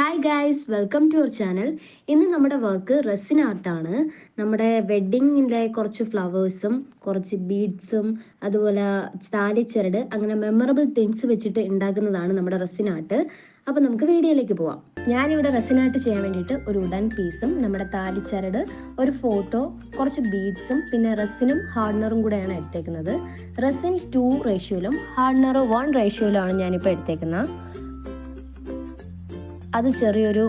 Hi guys, welcome to our channel. ഇന്ന് നമ്മുടെ work resin ആർട്ടാണ്. നമ്മുടെ വെഡ്ഡിങ്ങിലെ കുറച്ച് ഫ്ലവേഴ്സും കുറച്ച് ബീഡ്സും അതുപോലെ താലിച്ചരട് അങ്ങനെ മെമ്മറബിൾ തിങ്സ് വെച്ചിട്ട് ഉണ്ടാക്കുന്നതാണ് നമ്മുടെ റെസിൻ ആർട്ട്. അപ്പോൾ നമുക്ക് വീഡിയോയിലേക്ക് പോവാം. ഞാനിവിടെ റെസിൻ ആർട്ട് ചെയ്യാൻ വേണ്ടിയിട്ട് ഒരു ഉഡൻ പീസും നമ്മുടെ താലിച്ചരട്, ഒരു ഫോട്ടോ, കുറച്ച് ബീഡ്സും പിന്നെ റെസിനും ഹാർഡനറും കൂടെയാണ് എടുത്തേക്കുന്നത്. റെസിൻ 2 റേഷ്യോയിലും ഹാർഡനർ 1 റേഷ്യോയിലുമാണ് ഞാനിപ്പോൾ എടുത്തേക്കുന്നത്. അത് ചെറിയൊരു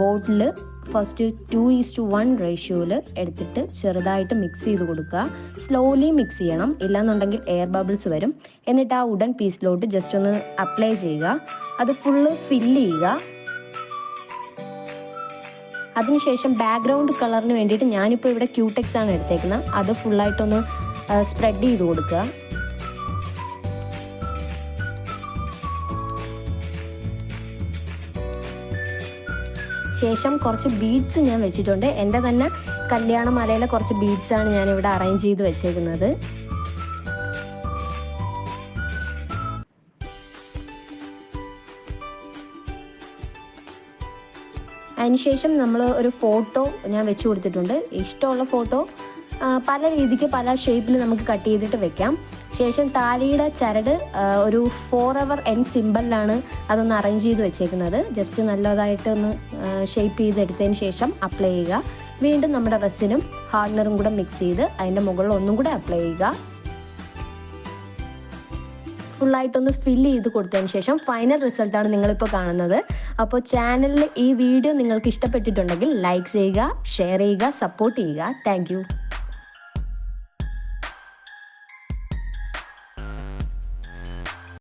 ബോട്ടിൽ ഫസ്റ്റ് 2:1 റേഷ്യോയിൽ എടുത്തിട്ട് ചെറുതായിട്ട് മിക്സ് ചെയ്ത് കൊടുക്കുക. സ്ലോലി മിക്സ് ചെയ്യണം, ഇല്ലാന്നുണ്ടെങ്കിൽ എയർ ബബിൾസ് വരും. എന്നിട്ട് ആ ഉഡൻ പീസിലോട്ട് ജസ്റ്റ് ഒന്ന് അപ്ലൈ ചെയ്യുക. അത് ഫുള്ള് ഫില്ല് ചെയ്യുക. അതിനുശേഷം ബാക്ക്ഗ്രൗണ്ട് കളറിന് വേണ്ടിയിട്ട് ഞാനിപ്പോൾ ഇവിടെ ക്യൂടെക്സ് ആണ് എടുത്തേക്കുന്നത്. അത് ഫുള്ളായിട്ടൊന്ന് സ്പ്രെഡ് ചെയ്ത് കൊടുക്കുക. ശേഷം കുറച്ച് ബീഡ്സ് ഞാൻ വെച്ചിട്ടുണ്ട്. എൻ്റെ തന്നെ കല്യാണമാലയിലെ കുറച്ച് ബീഡ്സാണ് ഞാനിവിടെ അറേഞ്ച് ചെയ്ത് വെച്ചേക്കുന്നത്. അതിനുശേഷം നമ്മൾ ഒരു ഫോട്ടോ ഞാൻ വെച്ച് കൊടുത്തിട്ടുണ്ട്. ഇഷ്ടമുള്ള ഫോട്ടോ പല രീതിക്ക് പല ഷേപ്പിൽ നമുക്ക് കട്ട് ചെയ്തിട്ട് വെക്കാം. ശേഷം താലിയുടെ ചരട് ഒരു 4 എൻ സിമ്പലിലാണ് അതൊന്ന് അറേഞ്ച് ചെയ്ത് വെച്ചേക്കുന്നത്. ജസ്റ്റ് നല്ലതായിട്ട് ഒന്ന് ഷേപ്പ് ചെയ്തെടുത്തതിന് ശേഷം അപ്ലൈ ചെയ്യുക. വീണ്ടും നമ്മുടെ റെസിനും ഹാർഡനറും കൂടെ മിക്സ് ചെയ്ത് അതിൻ്റെ മുകളിൽ ഒന്നും കൂടെ അപ്ലൈ ചെയ്യുക. ഫുള്ളായിട്ടൊന്ന് ഫില്ല് ചെയ്ത് കൊടുത്തതിന് ശേഷം ഫൈനൽ റിസൾട്ടാണ് നിങ്ങളിപ്പോൾ കാണുന്നത്. അപ്പോൾ ചാനലിൽ ഈ വീഡിയോ നിങ്ങൾക്ക് ഇഷ്ടപ്പെട്ടിട്ടുണ്ടെങ്കിൽ ലൈക്ക് ചെയ്യുക, ഷെയർ ചെയ്യുക, സപ്പോർട്ട് ചെയ്യുക. താങ്ക്